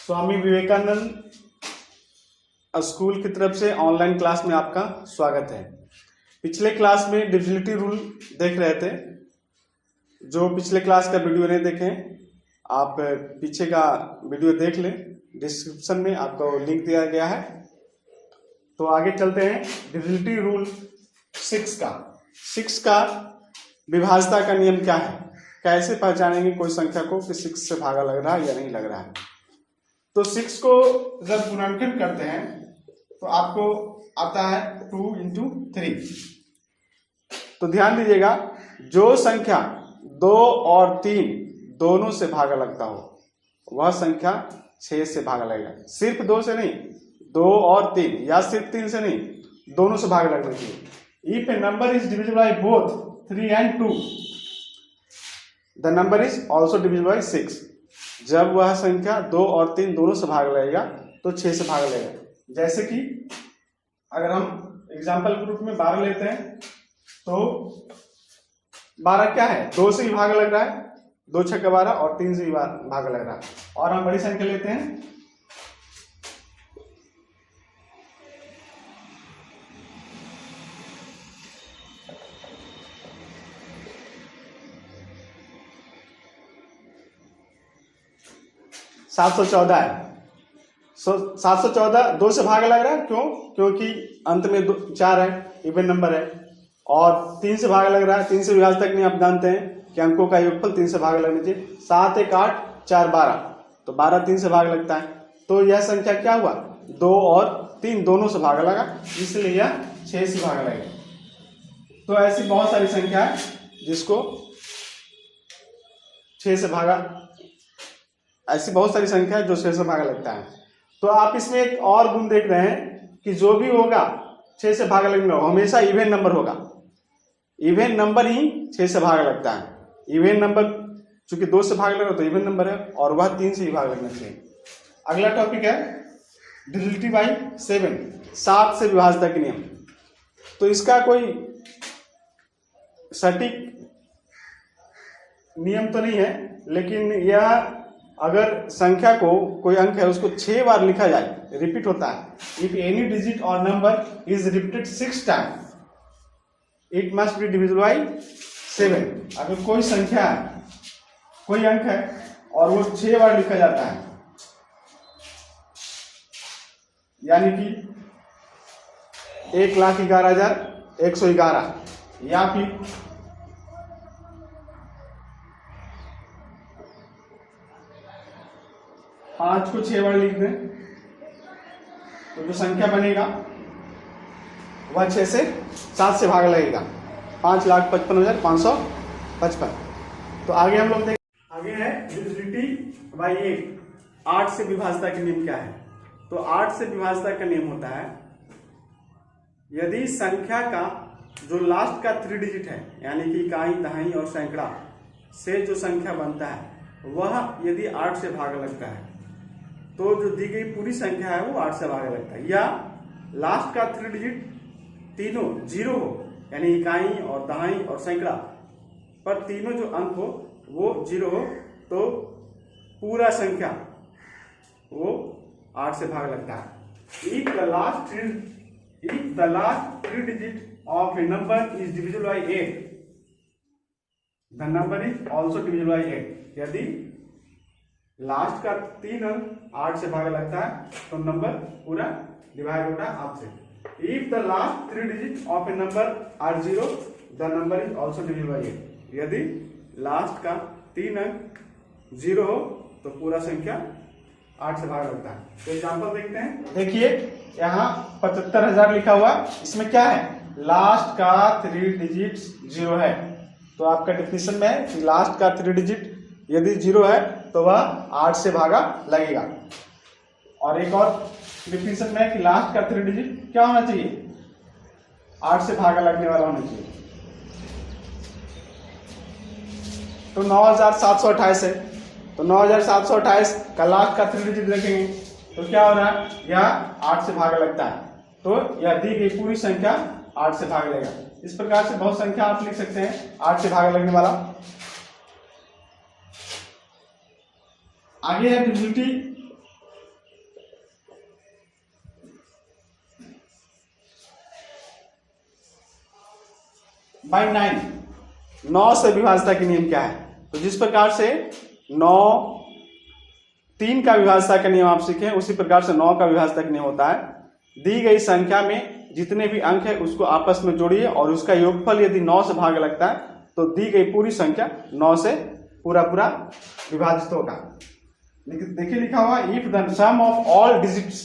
Swami Vivekananda school की तरफ से ऑनलाइन क्लास में आपका स्वागत है। पिछले क्लास में डिविजिबिलिटी रूल देख रहे थे। जो पिछले क्लास का वीडियो नहीं देखे आप पीछे का वीडियो देख लें, डिस्क्रिप्शन में आपको लिंक दिया गया है। तो आगे चलते हैं। डिविजिबिलिटी रूल 6 का विभाज्यता का नियम क्या है, कैसे पहचानेंगे कोई संख्या को कि 6 से भागा लग रहा है या नहीं लग रहा है। तो 6 को जब गुणनखंड करते हैं तो आपको आता है 2 × 3। तो ध्यान दीजिएगा, जो संख्या 2 और 3 दोनों से भागा लगता हो वह संख्या 6 से भागा लगेगा। सिर्फ 2 से नहीं, 2 और 3 या सिर्फ 3 से नहीं, दोनों से भागा लगना चाहिए। If A number is divisible by both 3 and 2 the number is also divisible bye 6। जब वह संख्या 2 और 3 दोनों से भाग लगेगा तो 6 से भाग लगेगा। जैसे कि अगर हम एग्जाम्पल के रूप में 12 लेते हैं तो 12 क्या है, 2 से भी भाग लग रहा है, 2 × 6 = 12 और 3 से भी भाग लग रहा है। और हम बड़ी संख्या लेते हैं 714 है। 714 2 से भाग लग रहा है, क्यों? क्योंकि अंत में 4 है, इवन नंबर है। और 3 से भाग लग रहा है, 3 से भी आज तक नहीं, आप जानते हैं कि अंकों का योगफल 3 से भाग लगना चाहिए। 7 × 1 = 8, 4 = 12, तो 12 3 से भाग लगता है। तो यह संख्या क्या हुआ, 2 और 3 दोनों से भाग लगा, इसलिए यह 6 से भाग लगेगा। तो ऐसी बहुत सारी संख्या है जिसको 6 से भागा, ऐसी बहुत सारी संख्या है जो 6 से भागा लगता है। तो आप इसमें एक और गुण देख रहे हैं कि जो भी होगा 6 से भागा लगने वाला हमेशा इवन नंबर होगा। इवन नंबर ही 6 से भागा लगता है। इवन नंबर चूंकि 2 से भाग लग रहा है तो इवन नंबर है, और वह 3 से ही भाग लगना चाहिए। अगला टॉपिक है डिविजिबिलिटी बाय 7 से विभाज्यता के नियम। तो इसका कोई सटीक नियम तो नहीं है, लेकिन यह अगर संख्या को कोई अंक है उसको 6 बार लिखा जाए, रिपीट होता है। इफ एनी डिजिट और number is repeated 6 times it must be divisible by 7। अगर कोई संख्या है, कोई अंक है और वो 6 बार लिखा जाता है, यानी कि 1,11,111 या फिर 5 को 6 बार लिख दें तो जो संख्या बनेगा वह 6 से 7 से भाग लगेगा, 5,55,555। तो आगे हम लोग देखें। आगे है डिविजिबिलिटी बाय 8 से विभाज्यता के नियम क्या है। तो 8 से विभाज्यता का नियम होता है, यदि संख्या का जो लास्ट का 3 डिजिट है, यानी कि इकाई, दहाई और सैकड़ा से जो संख्या बनता है वह यदि 8 से भाग लगता है तो जो दी गई पूरी संख्या है वो 8 से भाग लगता है। या लास्ट का 3 डिजिट तीनों 0 हो, यानी इकाई और दहाई और सैकड़ा पर तीनों जो अंक हो वो 0 हो, तो पूरा संख्या वो 8 से भाग लगता है। If the last 3 digit of a number is divisible by 8 the number is also divisible by 8। यदि लास्ट का 3 अंक 8 से भाग लगता है तो नंबर पूरा डिवाइड होता है 8 से। If the last 3 digit of a number are 0 the number is also divisible by 8। यदि लास्ट का 3 अंक 0 हो तो पूरा संख्या 8 से भाग लगता है। तो एग्जाम्पल देखते हैं। देखिए यहाँ 75,000 लिखा हुआ, इसमें क्या है, लास्ट का 3 डिजिट 0 है। तो आपका डेफिनेशन में है कि लास्ट का 3 डिजिट यदि 0 है तो वह 8 से भागा लगेगा। और एक और डिफिनेशन में है कि लास्ट का 3 डिजिट क्या होना चाहिए, 8 से भागा लगने वाला होना चाहिए। तो 9,728 है, तो 9,728 का लास्ट का 3 डिजिट रखेंगे तो क्या हो रहा है, यह 8 से भागा लगता है। तो यह दी गई पूरी संख्या 8 से भाग लगेगा। इस प्रकार से बहुत संख्या आप लिख सकते हैं 8 से भागा लगने वाला। आगे है डिविजिबिलिटी बाई 9। 9 से विभाज्यता के नियम क्या है? तो जिस प्रकार से 9 3 का विभाज्यता का नियम आप सीखे, उसी प्रकार से 9 का विभाज्यता का नियम होता है। दी गई संख्या में जितने भी अंक है उसको आपस में जोड़िए और उसका योगफल यदि 9 से भाग लगता है तो दी गई पूरी संख्या 9 से पूरा विभाजित होगा। देखिए लिखा हुआ if the sum of all digits,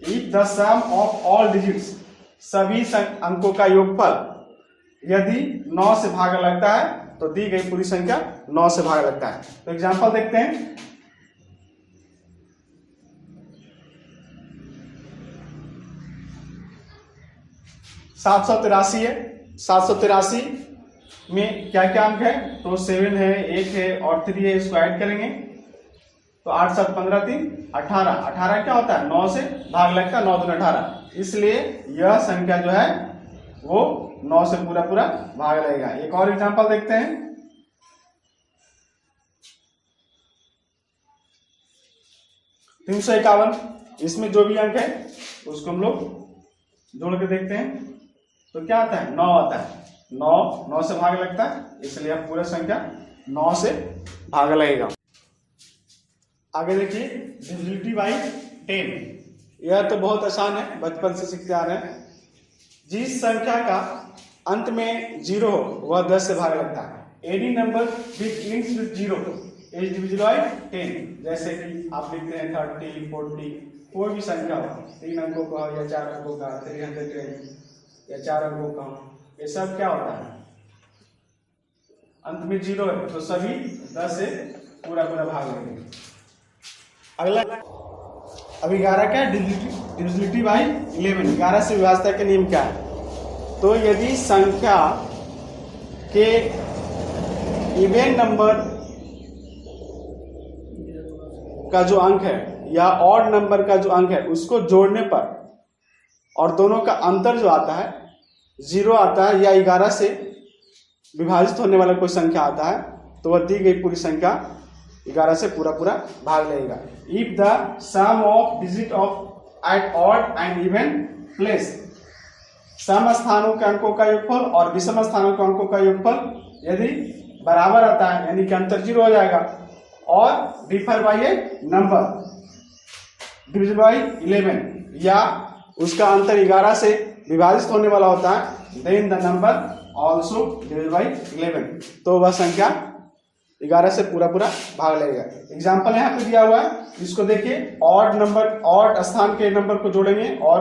if the sum of all digits, सभी अंकों का योगफल यदि 9 से भाग लगता है तो दी गई पूरी संख्या 9 से भाग लगता है। तो एग्जांपल देखते हैं। 783 है। 783 में क्या क्या अंक है? तो 7 है, 1 है और 3 है। इसको ऐड करेंगे तो 8 7 15 3 18। 18 क्या होता है? 9 से भाग लगता है, 9 दूनी 18। इसलिए यह संख्या जो है वो 9 से पूरा भाग लगेगा। एक और एग्जांपल देखते हैं। 351, इसमें जो भी अंक है उसको हम लोग जोड़ के देखते हैं तो क्या आता है? 9 आता है। 9 से भाग लगता है, इसलिए पूरा संख्या 9 से भाग लगेगा। आगे देखिए डिविजिबिलिटी बाई 10। यह तो बहुत आसान है, बचपन से सीखते आ रहे हैं। जिस संख्या का अंत में 0 हो वह 10 से भाग लगता है। Any number which ends with 0 is divisible by 10। जैसे कि आप लिखते हैं 30 40, कोई भी संख्या हो, 3 अंकों का या 4 अंकों का, 310 या 4 अंकों का, ये सब क्या होता है? अंत में 0 है तो सभी 10 से पूरा भाग लगेंगे। अगला अब 11 क्या है? Divisibility by 11। 11 से विभाज्यता का नियम क्या है? तो यदि संख्या के इवन नंबर का जो अंक है या ऑड नंबर का जो अंक है उसको जोड़ने पर और दोनों का अंतर जो आता है 0 आता है या 11 से विभाजित होने वाला कोई संख्या आता है तो वह दी गई पूरी संख्या 11 से पूरा भाग लगेगा। If the sum of digit of at odd and even place, sum स्थानों के अंकों का योगफल और विषम स्थानों के अंकों का योगफल यदि बराबर आता है यानी कि अंतर 0 हो जाएगा और differ by A number divisible by 11 या उसका अंतर 11 से विभाजित होने वाला होता है, then the number also divisible by 11, तो वह संख्या 11 से पूरा भाग लगेगा। एग्जाम्पल यहाँ पे दिया हुआ है, इसको देखिए। ऑड स्थान के नंबर को जोड़ेंगे और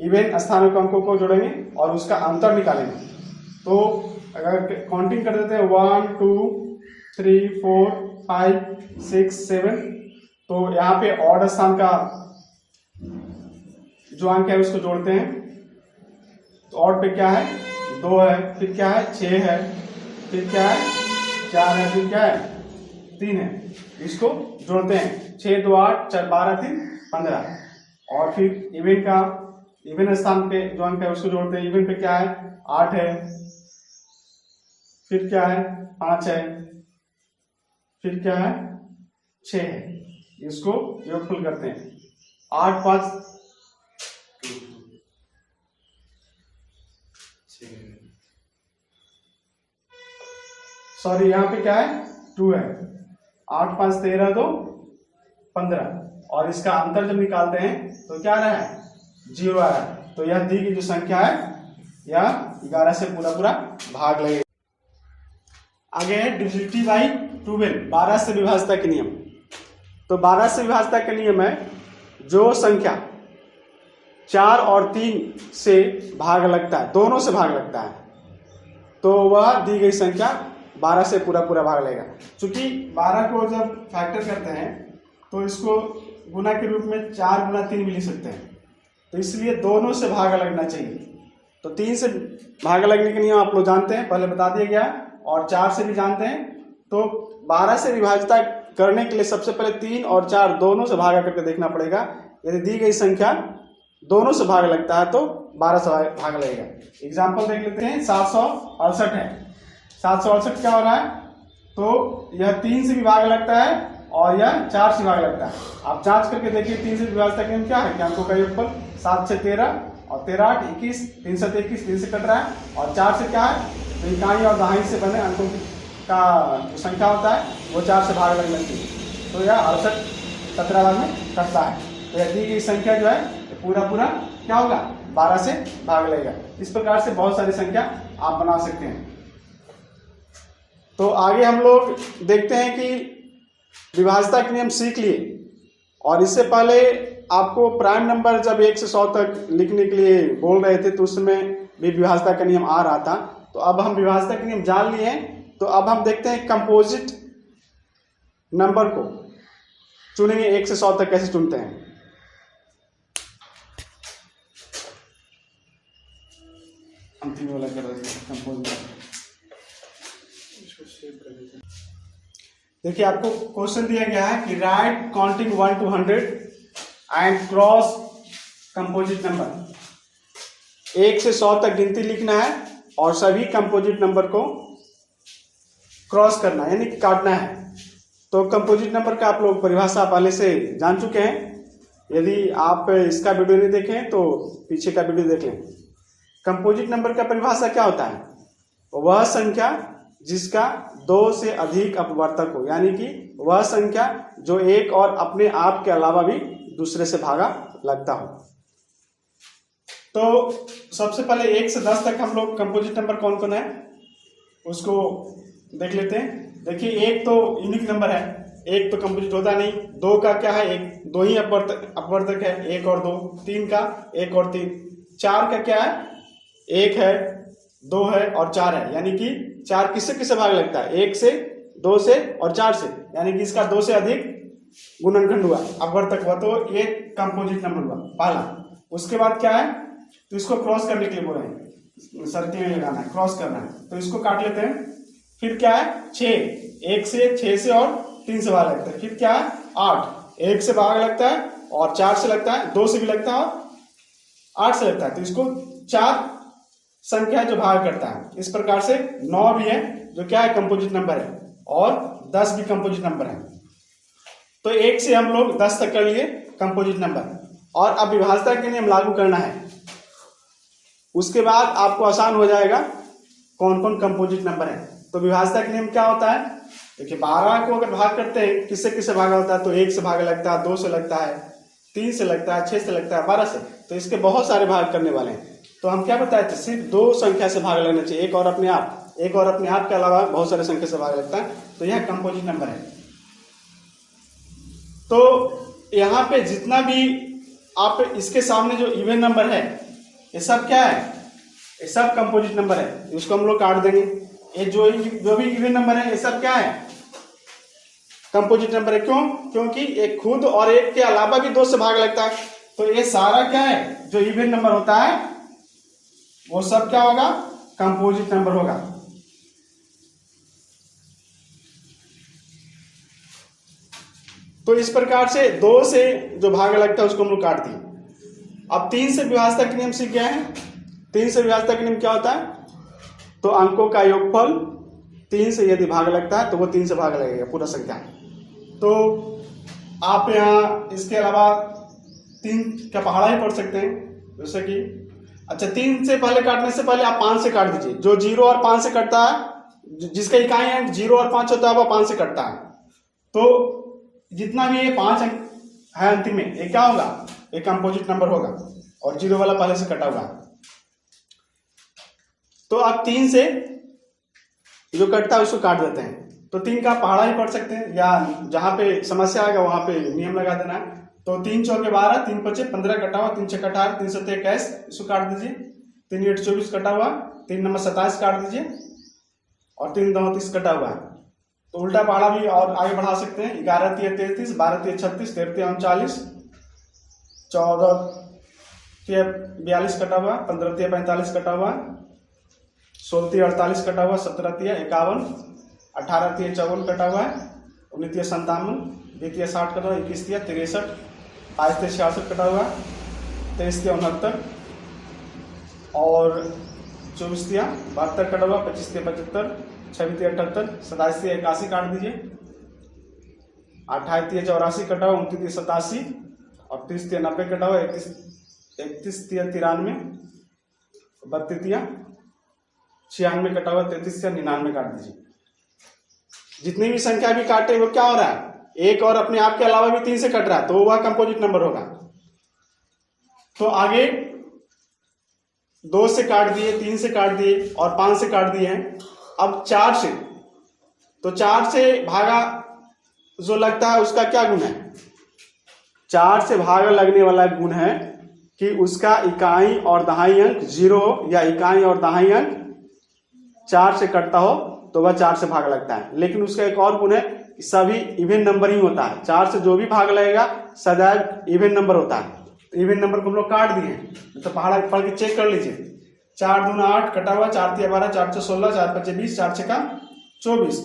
इवन स्थानों के अंकों को जोड़ेंगे और उसका अंतर निकालेंगे। तो अगर काउंटिंग कर देते हैं 1 2 3 4 5 6 7, तो यहाँ पे ऑड स्थान का जो अंक है उसको जोड़ते हैं तो ऑड पे क्या है? 2 है, फिर क्या है? 6 है, फिर क्या है? 4 है, फिर क्या है? 3 है। इसको जोड़ते हैं 6 2 8 4 12 3 15 और फिर इवन स्थान पे जो अंक है उसको जोड़ते हैं। इवन पे क्या है? 8 है, फिर क्या है? 5 है, फिर क्या है? 6 है। इसको योगफल करते हैं 8 5 सॉरी यहाँ पे क्या है? 2 है। 8 5 13 2 15 और इसका अंतर जब निकालते हैं तो क्या आ रहा है? 0 आ रहा है। तो यह दी गई जो संख्या है यह 11 से पूरा भाग लगेगा। आगे है डिविजिबिलिटी बाई 12, 12 से विभाज्यता के नियम। तो 12 से विभाज्यता का नियम है जो संख्या 4 और 3 से भाग लगता है, दोनों से भाग लगता है, तो वह दी गई संख्या 12 से पूरा भाग लगेगा। चूंकि 12 को जब फैक्टर करते हैं तो इसको गुना के रूप में 4 गुना 3 भी लिख सकते हैं, तो इसलिए दोनों से भाग लगना चाहिए। तो 3 से भाग लगने के नियम आप लोग जानते हैं, पहले बता दिया गया, और 4 से भी जानते हैं। तो 12 से विभाज्यता करने के लिए सबसे पहले 3 और 4 दोनों से भागा करके देखना पड़ेगा। यदि दी गई संख्या दोनों से भाग लगता है तो 12 से भाग लगेगा। एग्जाम्पल देख लेते हैं। 768 है। 768 क्या हो रहा है? तो यह 3 से भी भाग लगता है और यह 4 से भाग लगता है। आप जांच करके देखिए 3 से विभाज्यता के क्या है? क्या अंकों का योगफल 7 से 13 और 13 8 21, 3 से 21, 3 से कट रहा है और 4 से क्या है? तो इकाई और दहाई से बने अंकों का जो संख्या होता है वो 4 से भाग लगती है, तो यह 68 17 भाग में कटता है। तो यह दी गई संख्या जो है पूरा पूरा क्या होगा 12 से भाग लगेगा। इस प्रकार से बहुत सारी संख्या आप बना सकते हैं। तो आगे हम लोग देखते हैं कि विभाज्यता के नियम सीख लिए, और इससे पहले आपको प्राइम नंबर जब 1 से 100 तक लिखने के लिए बोल रहे थे तो उसमें भी विभाज्यता का नियम आ रहा था। तो अब हम विभाज्यता के नियम जान लिए हैं, तो अब हम देखते हैं कंपोजिट नंबर को चुनेंगे 1 से 100 तक कैसे चुनते हैं। अंतिम वाला कर रहे थे कंपोजिट। देखिए आपको क्वेश्चन दिया गया है कि right counting 1 to 100 and cross composite number. 1 से 100 तक गिनती लिखना है और सभी कंपोजिट नंबर को क्रॉस करना यानी कि काटना है। तो कंपोजिट नंबर का आप लोग परिभाषा पहले से जान चुके हैं। यदि आप इसका वीडियो नहीं देखें तो पीछे का वीडियो देख लें। कंपोजिट नंबर का परिभाषा क्या होता है? वह संख्या जिसका 2 से अधिक अपवर्तक हो, यानी कि वह संख्या जो एक और अपने आप के अलावा भी दूसरे से भागा लगता हो। तो सबसे पहले 1 से 10 तक हम लोग कंपोजिट नंबर कौन कौन है उसको देख लेते हैं। देखिए 1 तो यूनिक नंबर है, 1 तो कंपोजिट होता नहीं। 2 का क्या है, 1 2 ही अपवर्तक है, 1 और 2। 3 का 1 और 3। 4 का क्या है, 1 है, 2 है और 4 है, यानी कि 4 किससे किससे भाग लगता है, 1 से, 2 से और 4 से, यानी कि इसका 2 से अधिक गुणनखंड हुआ, अपवर्तक हुआ, तो ये कंपोजिट नंबर हुआ पहला। उसके बाद क्या है, तो इसको क्रॉस करने के लिए बोल रहे हैं, सर्कल में लगाना है, क्रॉस करना है, तो इसको काट लेते हैं। फिर क्या है 6, 1 से, 6 से और 3 से भाग लगता है। फिर क्या है 8, 1 से भाग लगता है और 4 से लगता है, 2 से भी लगता है और 8 से लगता है, तो इसको 4 संख्या जो भाग करता है। इस प्रकार से 9 भी है जो क्या है कंपोजिट नंबर है, और 10 भी कंपोजिट नंबर है। तो 1 से हम लोग 10 तक कर लिए कंपोजिट नंबर, और अब विभाज्यता के नियम लागू करना है। उसके बाद आपको आसान हो जाएगा कौन कौन कंपोजिट नंबर है। तो विभाज्यता के नियम क्या होता है, देखिए 12 को अगर भाग करते हैं किससे किससे भागा होता है, तो 1 से भाग लगता है, 2 से लगता है, 3 से लगता है, 6 से लगता है, 12 से। तो इसके बहुत सारे भाग करने वाले हैं। तो हम क्या बताए थे, सिर्फ 2 संख्या से भाग लगना चाहिए, एक और अपने आप के अलावा बहुत सारे संख्या से भाग लगता है, तो यह कंपोजिट नंबर है। तो यहाँ पे जितना भी आप इसके सामने जो इवन नंबर है ये सब क्या है, ये सब कंपोजिट नंबर है, इसको हम लोग काट देंगे। ये जो भी इवन नंबर है ये सब क्या है, कंपोजिट नंबर है। क्यों? क्योंकि एक खुद और एक के अलावा भी 2 से भाग लगता है, तो ये सारा क्या है जो इवन नंबर होता है वो सब क्या होगा, कंपोजिट नंबर होगा। तो इस प्रकार से 2 से जो भाग लगता है उसको हम लोग काट दिए। अब 3 से विभाज्यता के नियम सीख गए हैं। 3 से विभाज्यता के नियम क्या होता है, तो अंकों का योगफल 3 से यदि भाग लगता है तो वो 3 से भाग लगेगा पूरा संख्या। तो आप यहाँ इसके अलावा 3 का पहाड़ा ही पढ़ सकते हैं, जैसे कि अच्छा 3 से पहले काटने से पहले आप 5 से काट दीजिए। जो 0 और 5 से कटता है, जिसका इकाई है 0 और 5 होता है वो 5 से कटता है। तो जितना भी ये 5 अंक है अंतिम में, ये क्या होगा, ये कंपोजिट नंबर होगा, और 0 वाला पहले से कटा हुआ। तो आप 3 से जो कटता है उसको काट देते हैं। तो 3 का पहाड़ा ही पढ़ सकते हैं, या जहां पे समस्या आएगा वहां पे नियम लगा देना है। तो 3 चौके 12, 3 पचे 15 कटा हुआ, 3 छक्का 18, 3 सत्ते 21, इसको काट दीजिए। 3 8 24 कटा हुआ, 3 नंबर 27 काट दीजिए, और 3 9 30 कटा हुआ। तो उल्टा पहाड़ा भी और आगे बढ़ा सकते हैं। 11 3 33, 12 3 36, 13 3 39, 14 3 42 कटा हुआ, 15 3 45 कटा हुआ, 16 3 48 कटा हुआ, 17 3 51, 18 3 54 कटा हुआ है, 19 3 57, 20 3 60 कटा हुआ, 21 3 63, 22 3 66 कटा हुआ, 23 3 69, और 24 3 72 कटा हुआ, 25 3 75, 26 3 78, 27 3 81 काट दीजिए, 28 3 84 कटा हुआ, 29 3 87, और 30 3 90 कटा हुआ, 31 3 93, 32 3 96 कटा हुआ 33 या 99 काट दीजिए। जितनी भी संख्या भी काटे वो क्या हो रहा है, एक और अपने आप के अलावा भी 3 से कट रहा है, तो वह कंपोजिट नंबर होगा। तो आगे 2 से काट दिए, 3 से काट दिए और 5 से काट दिए हैं। अब 4 से, तो 4 से भागा जो लगता है उसका क्या गुण है, 4 से भागा लगने वाला गुण है कि उसका इकाई और दहाई अंक 0 हो या इकाई और दहाई अंक 4 से कटता हो तो वह 4 से भाग लगता है। लेकिन उसका एक और गुण है कि सभी इवन नंबर ही होता है, 4 से जो भी भाग लगेगा सदैव इवन नंबर होता है। तो इवन नंबर को हम लोग काट दिए हैं, तो पढ़ के चेक कर लीजिए। 4 दूना 8 कटा हुआ, 4 तिया 12, 4 चौ 16, 4 पचे 20, 4 छका 24,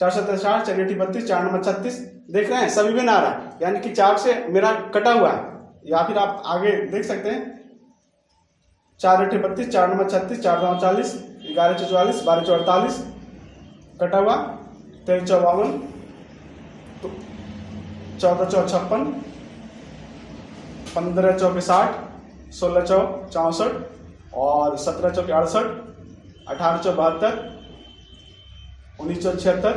4 सत्तर 60, 4 अठी 32, 4 नंबर 36। देख रहे हैं सब इवन आ रहा है, यानी कि 4 से मेरा कटा हुआ है। या फिर आप आगे देख सकते हैं 4 अठी 32, 4 नंबर 36, 4 9 40, 11 चौ 44, 12 चौ 48 कटा हुआ, 13 चौ 52, 14 चौ 56, 15 चौ 60, 16 चौ 64 और 17 चौ 68, 18 चौ 72, 19 चौ 76।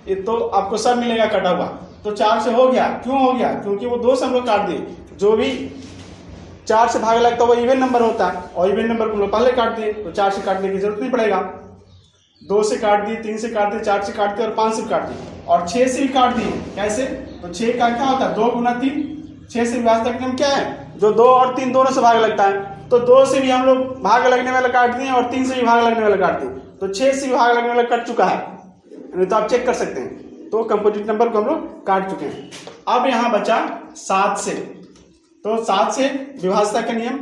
ये तो आपको सब मिलेगा कटा हुआ। तो 4 से हो गया, क्यों हो गया, क्योंकि वो 2 से हम लोग काट दिए। जो भी 4 से भाग लगता है वो इवन नंबर होता है, और इवन नंबर को हम लोग पहले काट दिए, तो 4 से काटने की जरूरत नहीं पड़ेगा। 2 से काट दिए, 3 से काट दिए, 4 से काट दिए और 5 से काट दिए और 6 से भी काट दिए। कैसे, तो 6 का क्या होता है 2 गुना 3, 6 से विभाज्य का नियम क्या है, जो 2 और 3 दोनों से भाग लगता है। तो 2 से भी हम लोग भाग लगने वाला काट दिए और 3 से भी भाग लगने वाला काट दिए, तो 6 से भी भाग लगने वाला कट चुका है, नहीं तो आप चेक कर सकते हैं। तो कंपोजिट नंबर को हम लोग काट चुके हैं। अब यहाँ बचा 7 से, तो 7 से विभाज्यता का नियम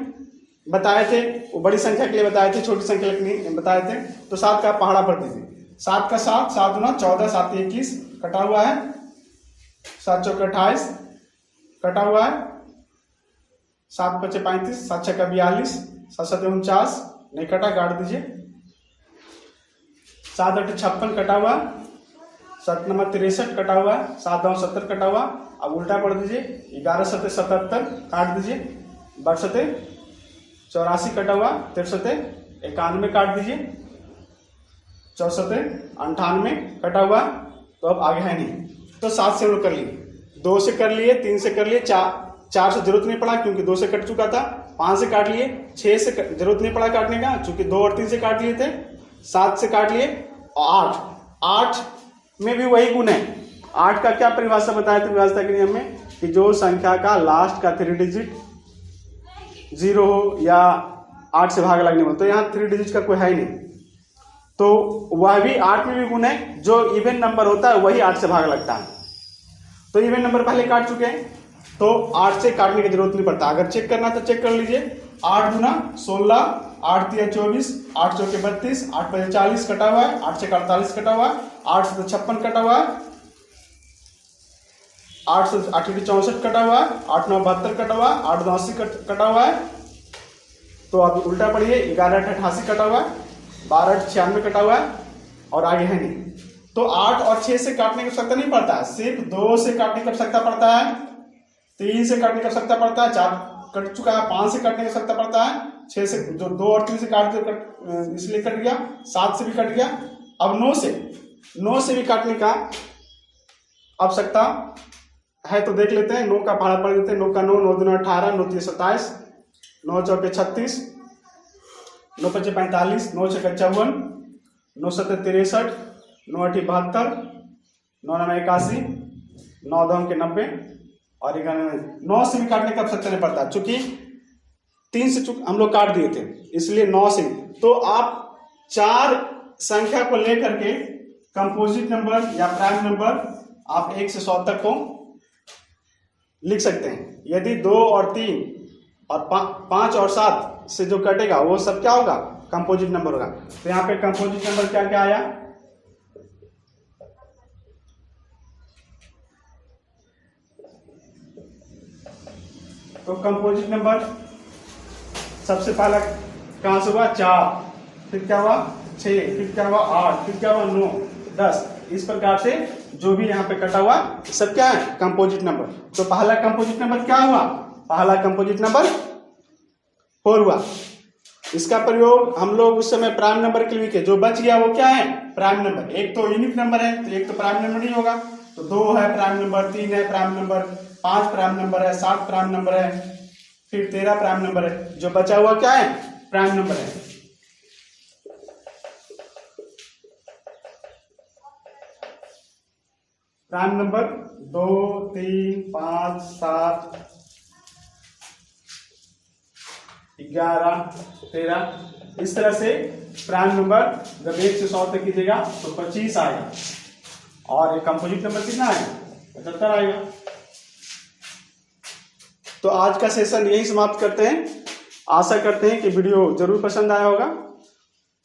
बताए थे, वो बड़ी संख्या के लिए बताए थे, छोटी संख्या के लिए बताए थे। तो 7 का पहाड़ा भर दीजिए, 7 का 7, 7 दूना 14, 7 21 कटा हुआ है, 7 चौके 28 कटा हुआ है, 7 पचे 35, 7 छक्का 42, 7 सत्ते 49 नहीं कटा, काट दीजिए। 7 अठे 56 कटा हुआ, 7 नंबर 63 कटा हुआ, 7 9 70 कटा हुआ। अब उल्टा पढ़ दीजिए, 11 सत्ते 77 काट दीजिए, 12 सत्ते 84 कटा हुआ, 13 सत्ते 91 काट दीजिए, 14 सत्ते 98 कटा हुआ। तो अब आगे है नहीं, तो 7 से हम लोग कर लिए, 2 से कर लिए, 3 से कर लिए, 4 से जरूरत नहीं पड़ा क्योंकि 2 से कट चुका था, 5 से काट लिए, 6 से जरूरत नहीं पड़ा काटने का क्योंकि 2 और 3 से काट लिए थे, 7 से काट लिए और 8 में भी वही गुण है। 8 का क्या परिभाषा बताया था विभाज्यता के नियम में, कि जो संख्या का लास्ट का 3 डिजिट 0 हो या 8 से भाग लगने में, तो यहाँ 3 डिजिट का कोई है ही नहीं, तो वह भी 8 में भी गुण है। जो इवन नंबर होता है वही 8 से भाग लगता है। तो इवन नंबर पहले काट चुके हैं, तो 8 से काटने की जरूरत नहीं पड़ता। अगर चेक करना तो चेक कर लीजिए, 8 दूना 16, 8 तिया 24, 8 चौके 32, 8 पचे 40 कटा हुआ है, 8 छक्का 48 कटा हुआ है, 8 से 56 कटा हुआ है, 8 से 8 64 कटा हुआ है, 8 9 72 कटा हुआ है, 8 9 80 कटा हुआ है। तो अब उल्टा पढ़िए, 11 8 88 कटा हुआ है, 12 8 96 कटा हुआ है और आगे है नहीं। तो 8 और 6 से काटने की आवश्यकता नहीं पड़ता है, सिर्फ 2 से काटने की आवश्यकता पड़ता है, 3 से काटने की आवश्यकता पड़ता है, 4 कट चुका है, 5 से काटने की आवश्यकता पड़ता है, 6 से जो 2 और 3 से काट दिया इसलिए कट गया, 7 से भी कट गया। अब 9 से भी काटने का आवश्यकता है, तो देख लेते हैं। 9 का पहाड़ा पढ़ देते हैं, 9 का 9, 9 दूना 18, 9 तिया 27, 9 चौके 36, 9 पचे 45, 9 छक्का 54, 9 सत्ते 63, 9 अठी 72, 9 नौ 81, 9 दम के 90 और 9 से भी काटने का आवश्यकता नहीं पड़ता, चूंकि 3 से हम लोग काट दिए थे, इसलिए 9 से। तो आप 4 संख्या को लेकर के कंपोजिट नंबर या प्राइम नंबर आप 1 से 100 तक को लिख सकते हैं। यदि 2 और 3 और 5 और 7 से जो कटेगा वो सब क्या होगा, कंपोजिट नंबर होगा। तो यहाँ पे कंपोजिट नंबर क्या क्या आया, तो कंपोजिट नंबर सबसे पहला कहां से हुआ 4, फिर क्या हुआ 6, फिर क्या हुआ 8, फिर क्या हुआ 9, 10। इस प्रकार से जो भी यहाँ पे कटा हुआ सब क्या है, कंपोजिट नंबर। तो पहला कंपोजिट नंबर क्या हुआ, पहला कंपोजिट नंबर 4 हुआ। इसका प्रयोग हम लोग उस समय प्राइम नंबर के लिए किए। जो बच गया वो क्या है? Prime number. एक तो यूनिट नंबर है, तो एक तो प्राइम नंबर नहीं होगा, तो 2 है प्राइम नंबर, 3 है प्राइम नंबर, 5 प्राइम नंबर है, 7 प्राइम नंबर है, फिर 13 प्राइम नंबर है। जो बचा हुआ क्या है? प्राइम नंबर है। प्राइम नंबर 2, 3, 5, 7, 11, 13, इस तरह से प्राइम नंबर जब 1 से 100 तक कीजिएगा तो 25 आएगा, और एक कंपोजिट नंबर कितना आएगा? 75 आएगा। तो आज का सेशन यही समाप्त करते हैं। आशा करते हैं कि वीडियो जरूर पसंद आया होगा,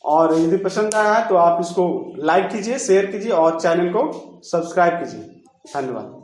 और यदि पसंद आया है तो आप इसको लाइक कीजिए, शेयर कीजिए और चैनल को सब्सक्राइब कीजिए। धन्यवाद।